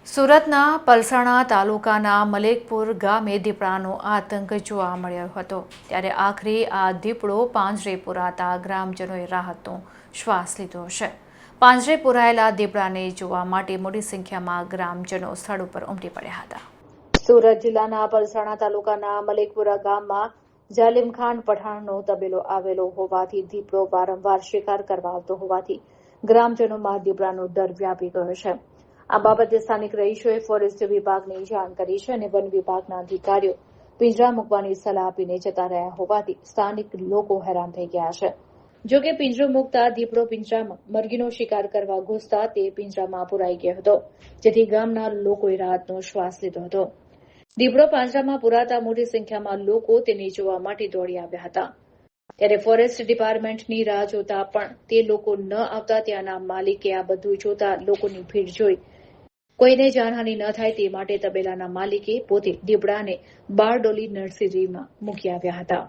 સુરતના પલસાણા તાલુકાના મલેકપુર ગામે દીપડાનો આતંક જોવા મળ્યો હતો। ત્યારે આખરે આ દીપડો પાંજરે પુરાતા ગ્રામજનોએ રાહતનો શ્વાસ લીધો છે। પાંજરે પુરાયેલા દીપડાને જોવા માટે મોટી સંખ્યામાં ગ્રામજનો સ્થળ ઉપર ઉમટી પડ્યા હતા। સુરત જિલ્લાના પલસાણા તાલુકાના મલેકપુરા ગામમાં જાલિમખાન પઠાણનો તબેલો આવેલો હોવાથી દીપડો વારંવાર શિકાર કરવા આવતો હોવાથી ગ્રામજનોમાં દીપડાનો ડર વ્યાપી ગયો છે। આ બાબતે સ્થાનિક રહીશોએ ફોરેસ્ટ વિભાગને જાણ કરી છે અને વન વિભાગના અધિકારીઓ પિંજરા મૂકવાની સલાહ આપીને જતા રહ્યા હોવાથી સ્થાનિક લોકો હેરાન થઈ ગયા છે। જો કે પિંજરો મૂકતા દીપડો પિંજરામાં મરઘીનો શિકાર કરવા ઘૂસતા તે પિંજરામાં પુરાઈ ગયો હતો, જેથી ગામના લોકોએ રાહતનો શ્વાસ લીધો હતો। દીપડો પાંજરામાં પુરાતા મોટી સંખ્યામાં લોકો તેને જોવા માટે દોડી આવ્યા હતા। ત્યારે ફોરેસ્ટ ડિપાર્ટમેન્ટની રાહ જોતા પણ તે લોકો ન આવતા ત્યાંના માલિકે આ બધું જોતા લોકોની ભીડ જોઈ કોઈને જાનહાનિ ન થાય તે માટે તબેલાના માલિકે પોતે દીપડાને બારડોલી નર્સરીમાં મૂકી આવ્યા હતા।